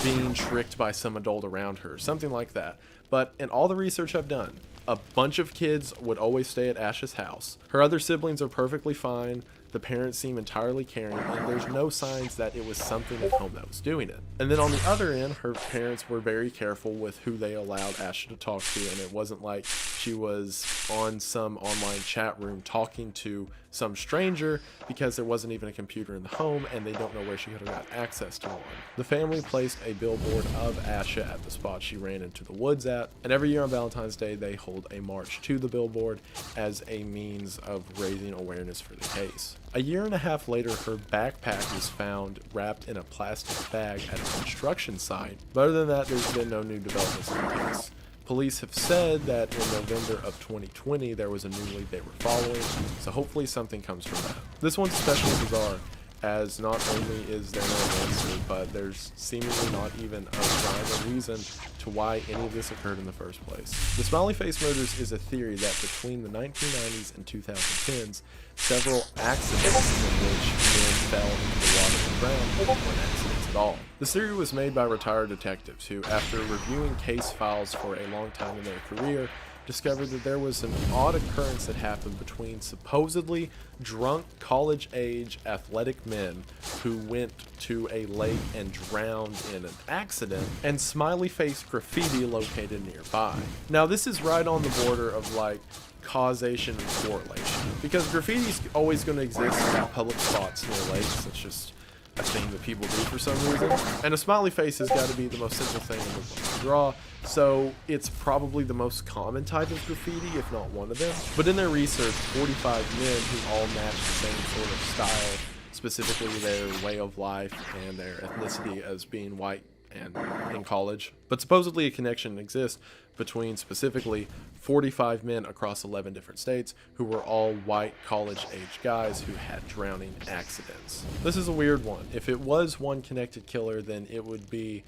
Speaker 1: being tricked by some adult around her, something like that. But in all the research I've done, a bunch of kids would always stay at Asha's house. Her other siblings are perfectly fine. The parents seem entirely caring, and there's no signs that it was something at home that was doing it. And then on the other end, her parents were very careful with who they allowed Asha to talk to, and it wasn't like she was on some online chat room talking to some stranger because there wasn't even a computer in the home and they don't know where she could have got access to one. The family placed a billboard of Asha at the spot she ran into the woods at, and every year on Valentine's Day they hold a march to the billboard as a means of raising awareness for the case. A year and a half later, her backpack was found wrapped in a plastic bag at a construction site, but other than that, there's been no new developments in the case. Police have said that in November of 2020 there was a new lead they were following, so hopefully something comes from that. This one's especially bizarre, as not only is there no answer, but there's seemingly not even a rhyme or reason to why any of this occurred in the first place. The smiley face murders is a theory that between the 1990s and 2010s, several accidents in which men fell into the water and drowned weren't accidents at all. The theory was made by retired detectives who, after reviewing case files for a long time in their career, discovered that there was an odd occurrence that happened between supposedly drunk college-age athletic men who went to a lake and drowned in an accident and smiley face graffiti located nearby. Now this is right on the border of like causation and correlation, because graffiti's always going to exist at public spots near lakes. It's just a thing that people do for some reason, and a smiley face has got to be the most simple thing in the world to draw, so it's probably the most common type of graffiti, if not one of them. But in their research, 45 men who all match the same sort of style, specifically their way of life and their ethnicity as being white and in college, but supposedly a connection exists between specifically 45 men across 11 different states who were all white college-age guys who had drowning accidents. This is a weird one. If it was one connected killer, then it would be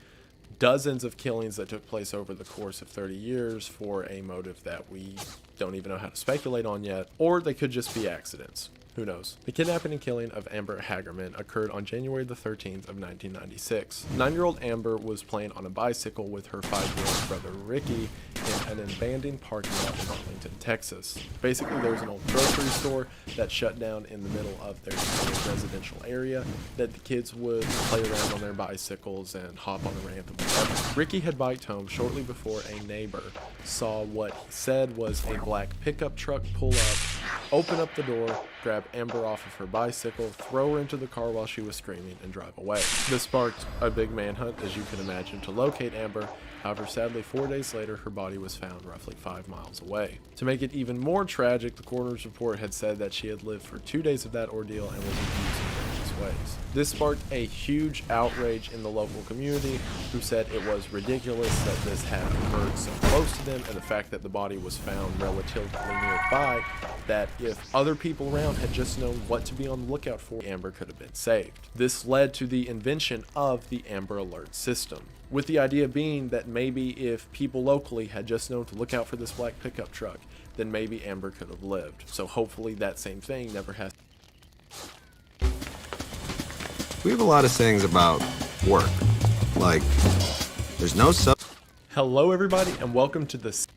Speaker 1: dozens of killings that took place over the course of 30 years for a motive that we don't even know how to speculate on yet, or they could just be accidents. Who knows? The kidnapping and killing of Amber Hagerman occurred on January the 13th of 1996. 9-year-old Amber was playing on a bicycle with her 5-year-old brother Ricky in an abandoned parking lot in Arlington, Texas. Basically, there was an old grocery store that shut down in the middle of their residential area that the kids would play around on their bicycles and hop on the ramp and whatever. Ricky had biked home shortly before a neighbor saw what he said was a black pickup truck pull up open up the door, grab Amber off of her bicycle, throw her into the car while she was screaming, and drive away. This sparked a big manhunt, as you can imagine, to locate Amber. However, sadly, 4 days later, her body was found roughly 5 miles away. To make it even more tragic, the coroner's report had said that she had lived for 2 days of that ordeal and was abused in various ways. This sparked a huge outrage in the local community, who said it was ridiculous that this had occurred so close to them, and the fact that the body was found relatively nearby, that if other people around had just known what to be on the lookout for, Amber could have been saved. This led to the invention of the Amber Alert system, with the idea being that maybe if people locally had just known to look out for this black pickup truck, then maybe Amber could have lived. So hopefully that same thing never has.
Speaker 8: We have a lot of sayings about work, like there's no
Speaker 1: Hello everybody, and welcome to the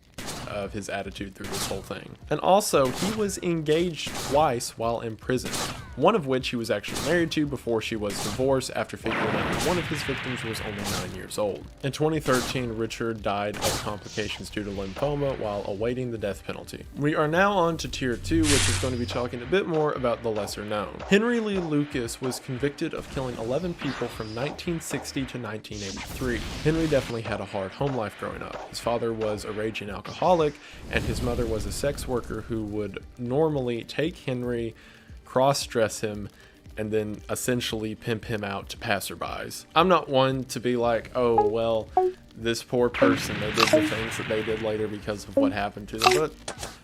Speaker 1: of his attitude through this whole thing. And also, he was engaged twice while in prison, one of which he was actually married to before she was divorced, after figuring out that one of his victims was only 9 years old. In 2013, Richard died of complications due to lymphoma while awaiting the death penalty. We are now on to tier 2, which is going to be talking a bit more about the lesser known. Henry Lee Lucas was convicted of killing 11 people from 1960 to 1983. Henry definitely had a hard home life growing up. His father was a raging alcoholic, and his mother was a sex worker who would normally take Henry, cross-dress him, and then essentially pimp him out to passerbys. I'm not one to be like, oh, well, this poor person, they did the things that they did later because of what happened to them,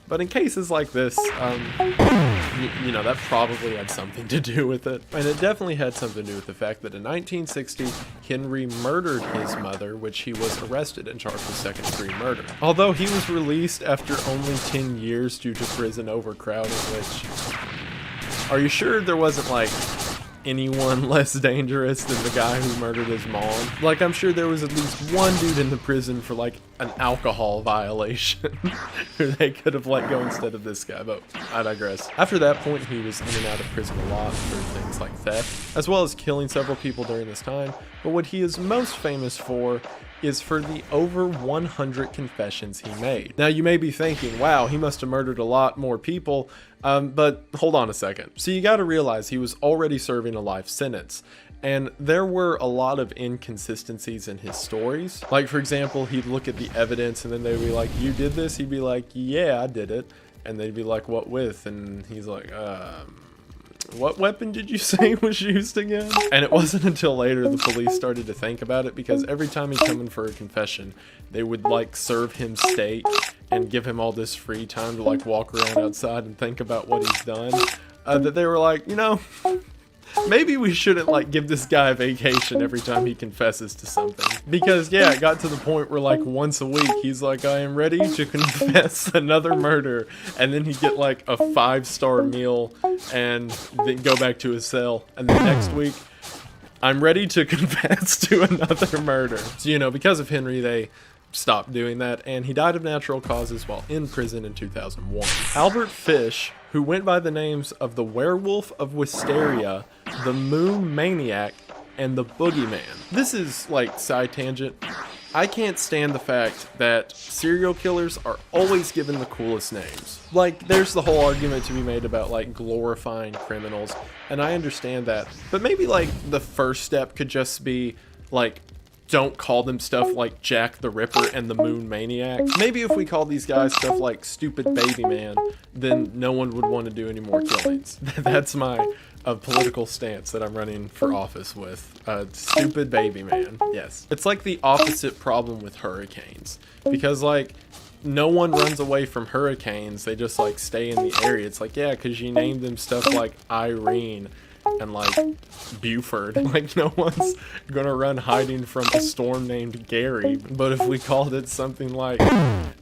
Speaker 1: but in cases like this, you know, that probably had something to do with it. And it definitely had something to do with the fact that in 1960, Henry murdered his mother, which he was arrested and charged with second-degree murder. Although he was released after only 10 years due to prison overcrowding, which... Are you sure there wasn't, like, anyone less dangerous than the guy who murdered his mom? Like, I'm sure there was at least one dude in the prison for, like, an alcohol violation who they could have let go instead of this guy, but I digress. After that point, he was in and out of prison a lot for things like theft, as well as killing several people during this time, but what he is most famous for is for the over 100 confessions he made. Now, you may be thinking, wow, he must have murdered a lot more people, but hold on a second. So you gotta realize he was already serving a life sentence, and there were a lot of inconsistencies in his stories. Like, for example, he'd look at the evidence and then they'd be like, you did this? He'd be like, yeah, I did it. And they'd be like, what with? And he's like, what weapon did you say was used again? And it wasn't until later the police started to think about it, because every time he'd come in for a confession, they would like serve him steak and give him all this free time to like walk around outside and think about what he's done. That they were like, you know, maybe we shouldn't like give this guy a vacation every time he confesses to something. Because yeah, it got to the point where like once a week he's like, I am ready to confess another murder, and then he'd get like a 5-star meal and then go back to his cell, and then next week I'm ready to confess to another murder. So, you know, because of Henry, they stopped doing that, and he died of natural causes while in prison in 2001. Albert Fish, who went by the names of the Werewolf of Wisteria, the Moon Maniac, and the Boogeyman. This is like side tangent. I can't stand the fact that serial killers are always given the coolest names. Like, there's the whole argument to be made about like glorifying criminals, and I understand that, but maybe like the first step could just be like, don't call them stuff like Jack the Ripper and the Moon Maniac. Maybe if we call these guys stuff like Stupid Baby Man, then no one would want to do any more killings. That's my political stance that I'm running for office with. Stupid Baby Man. Yes. It's like the opposite problem with hurricanes. Because like, no one runs away from hurricanes. They just like stay in the area. It's like, yeah, because you named them stuff like Irene and like Buford. Like, no one's gonna run hiding from a storm named Gary. But if we called it something like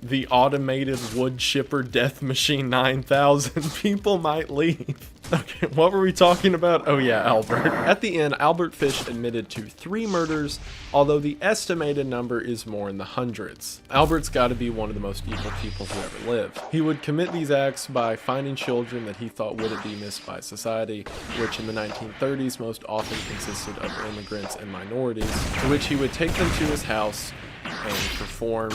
Speaker 1: the Automated Wood Chipper Death Machine 9000, people might leave. Okay, what were we talking about? Oh yeah, Albert. At the end, Albert Fish admitted to 3 murders, although the estimated number is more in the hundreds. Albert's gotta be one of the most evil people who ever lived. He would commit these acts by finding children that he thought wouldn't be missed by society, which in the 1930s most often consisted of immigrants and minorities, to which he would take them to his house and perform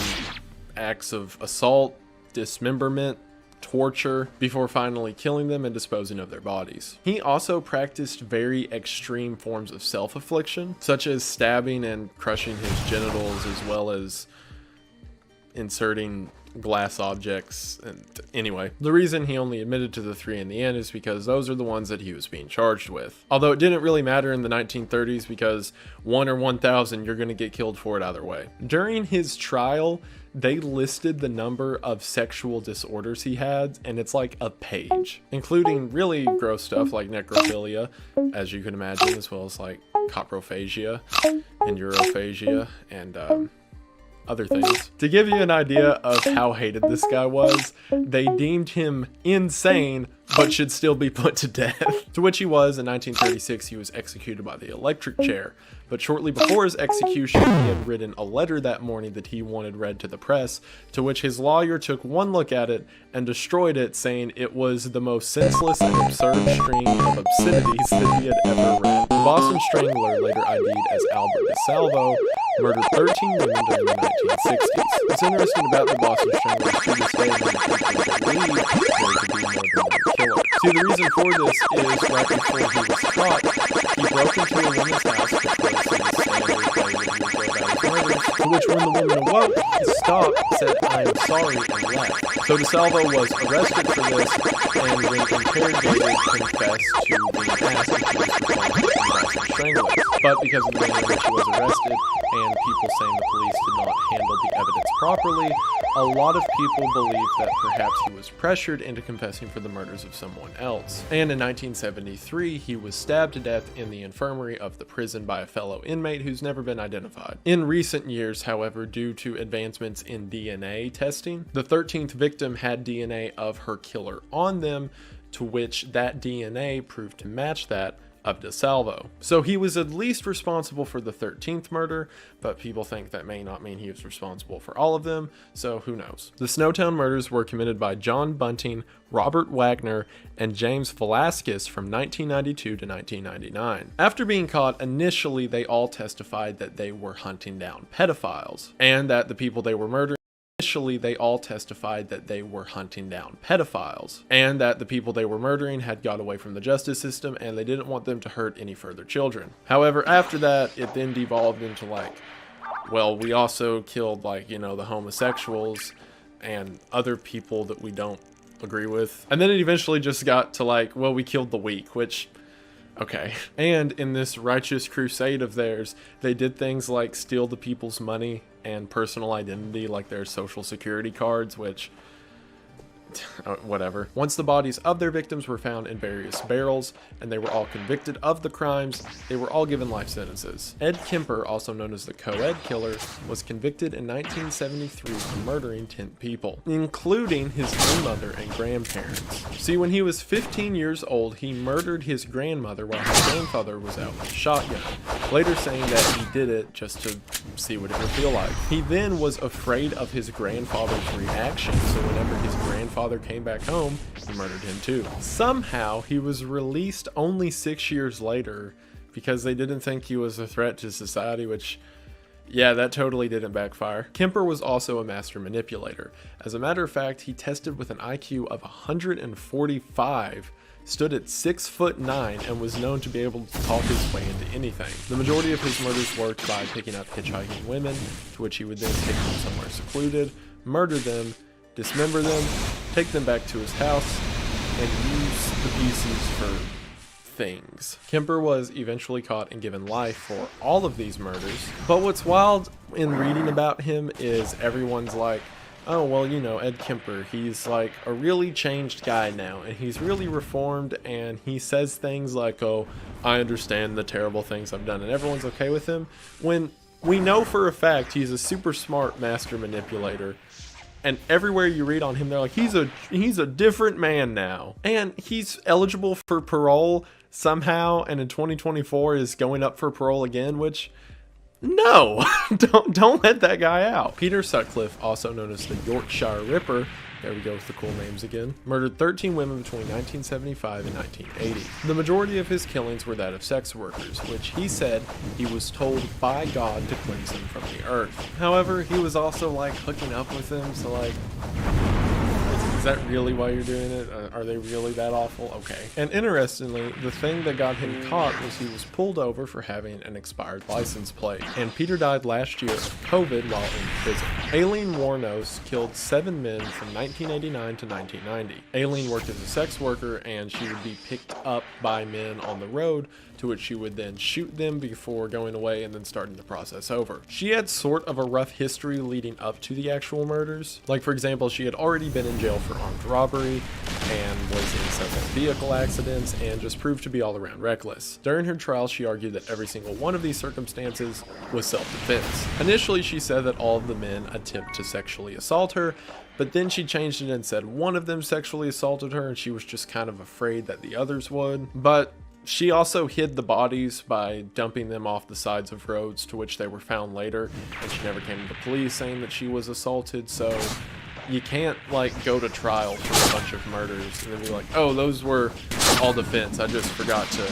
Speaker 1: acts of assault, dismemberment, torture before finally killing them and disposing of their bodies. He also practiced very extreme forms of self-affliction, such as stabbing and crushing his genitals, as well as inserting glass objects. And anyway, the reason he only admitted to the 3 in the end is because those are the ones that he was being charged with. Although it didn't really matter in the 1930s, because 1 or 1,000, you're going to get killed for it either way. During his trial, they listed the number of sexual disorders he had, and it's like a page, including really gross stuff like necrophilia, as you can imagine, as well as like coprophagia and urophagia and other things. To give you an idea of how hated this guy was, they deemed him insane but should still be put to death. To which he was. In 1936, he was executed by the electric chair. But shortly before his execution, he had written a letter that morning that he wanted read to the press, to which his lawyer took one look at it and destroyed it, saying it was the most senseless and absurd string of obscenities that he had ever read. The Boston Strangler, later ID'd as Albert DeSalvo, murdered 13 women during the 1960s. What's interesting about the Boston Strangler is to this day many people believe there to be more than one killer. See, the reason for this is right before he was caught, he broke into a woman's house to place in the standard way that he would go about his murders, to which when the woman awoke, he stopped, said, "I am sorry," and left. So DeSalvo was arrested for this, and when interrogated, confessed to being asked if he was responsible for the Boston Strangler. But because of the manner in which he was arrested, and people saying the police did not handle the evidence properly, a lot of people believe that perhaps he was pressured into confessing for the murders of someone else. And in 1973, he was stabbed to death in the infirmary of the prison by a fellow inmate who's never been identified. In recent years, however, due to advancements in DNA testing, the 13th victim had DNA of her killer on them, to which that DNA proved to match that of DeSalvo. So he was at least responsible for the 13th murder, but people think that may not mean he was responsible for all of them, so who knows. The Snowtown murders were committed by John Bunting, Robert Wagner, and James Velasquez from 1992 to 1999. After being caught, initially they all testified that they were hunting down pedophiles, and that the people they were murdering Initially, they all testified that they were hunting down pedophiles, and that the people they were murdering had got away from the justice system and they didn't want them to hurt any further children. However, after that, it then devolved into like, well, we also killed like, you know, the homosexuals and other people that we don't agree with. And then it eventually just got to like, well, we killed the weak, which... okay. And in this righteous crusade of theirs, they did things like steal the people's money and personal identity, like their social security cards, which... whatever. Once the bodies of their victims were found in various barrels, and they were all convicted of the crimes, they were all given life sentences. Ed Kemper, also known as the co-ed killer, was convicted in 1973 for murdering 10 people, including his own mother and grandparents. See, when he was 15 years old, he murdered his grandmother while his grandfather was out with a shotgun, later saying that he did it just to see what it would feel like. He then was afraid of his grandfather's reaction, so whenever his grandfather came back home, he murdered him too. Somehow, he was released only 6 years later because they didn't think he was a threat to society, which, yeah, that totally didn't backfire. Kemper was also a master manipulator. As a matter of fact, he tested with an IQ of 145, stood at 6'9", and was known to be able to talk his way into anything. The majority of his murders worked by picking up hitchhiking women, to which he would then take them somewhere secluded, murder them, dismember them, take them back to his house, and use the pieces for things. Kemper was eventually caught and given life for all of these murders. But what's wild in reading about him is everyone's like, oh, well, you know, Ed Kemper, he's like a really changed guy now, and he's really reformed, and he says things like, oh, I understand the terrible things I've done, and everyone's okay with him, when we know for a fact he's a super smart master manipulator. And everywhere you read on him, they're like, he's a different man now. And he's eligible for parole somehow, and in 2024 is going up for parole again, which, no, don't let that guy out. Peter Sutcliffe, also known as the Yorkshire Ripper, there we go with the cool names again, murdered 13 women between 1975 and 1980. The majority of his killings were that of sex workers, which he said he was told by God to cleanse them from the earth. However, he was also like hooking up with them, so like, that really why you're doing it? Are they really that awful? Okay. And interestingly, the thing that got him caught was he was pulled over for having an expired license plate. And Peter died last year of COVID while in prison. Aileen Warnos killed 7 men from 1989 to 1990. Aileen worked as a sex worker, and she would be picked up by men on the road, to which she would then shoot them before going away and then starting the process over. She had sort of a rough history leading up to the actual murders. Like, for example, she had already been in jail for armed robbery and was in several vehicle accidents and just proved to be all around reckless. During her trial, she argued that every single one of these circumstances was self-defense. Initially, she said that all of the men attempt to sexually assault her, but then she changed it and said one of them sexually assaulted her and she was just kind of afraid that the others would. But she also hid the bodies by dumping them off the sides of roads, to which they were found later, and she never came to the police saying that she was assaulted. So you can't like go to trial for a bunch of murders and then be like, oh, those were all defense, I just forgot to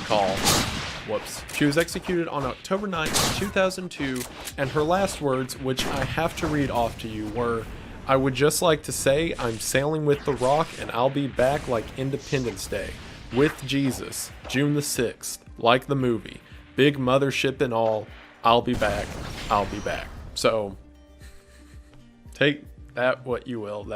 Speaker 1: call. Whoops. She was executed on October 9th, 2002, and her last words, which I have to read off to you, were, "I would just like to say I'm sailing with the Rock and I'll be back like Independence Day. With Jesus, June the 6th, like the movie, big mothership and all, I'll be back, I'll be back." So, take that what you will,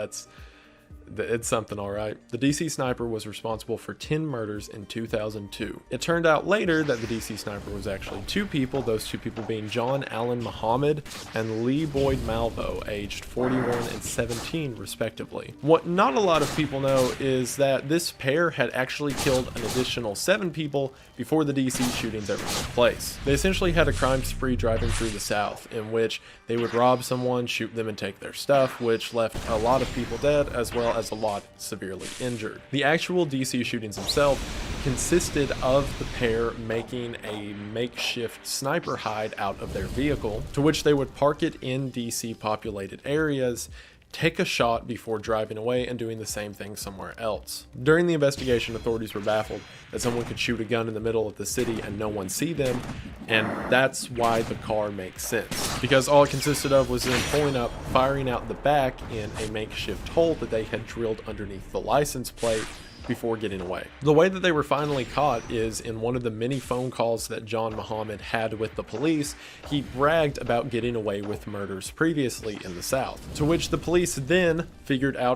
Speaker 1: it's something, alright. The DC sniper was responsible for 10 murders in 2002. It turned out later that the DC sniper was actually 2 people, those 2 people being John Allen Muhammad and Lee Boyd Malvo, aged 41 and 17 respectively. What not a lot of people know is that this pair had actually killed an additional 7 people before the DC shootings ever took place. They essentially had a crime spree driving through the South, in which they would rob someone, shoot them, and take their stuff, which left a lot of people dead as well as a lot severely injured. The actual DC shootings themselves consisted of the pair making a makeshift sniper hide out of their vehicle, to which they would park it in DC populated areas, take a shot before driving away and doing the same thing somewhere else. During the investigation, authorities were baffled that someone could shoot a gun in the middle of the city and no one see them, and that's why the car makes sense. Because all it consisted of was them pulling up, firing out the back in a makeshift hole that they had drilled underneath the license plate before getting away. The way that they were finally caught is in one of the many phone calls that John Muhammad had with the police. He bragged about getting away with murders previously in the South, to which the police then figured out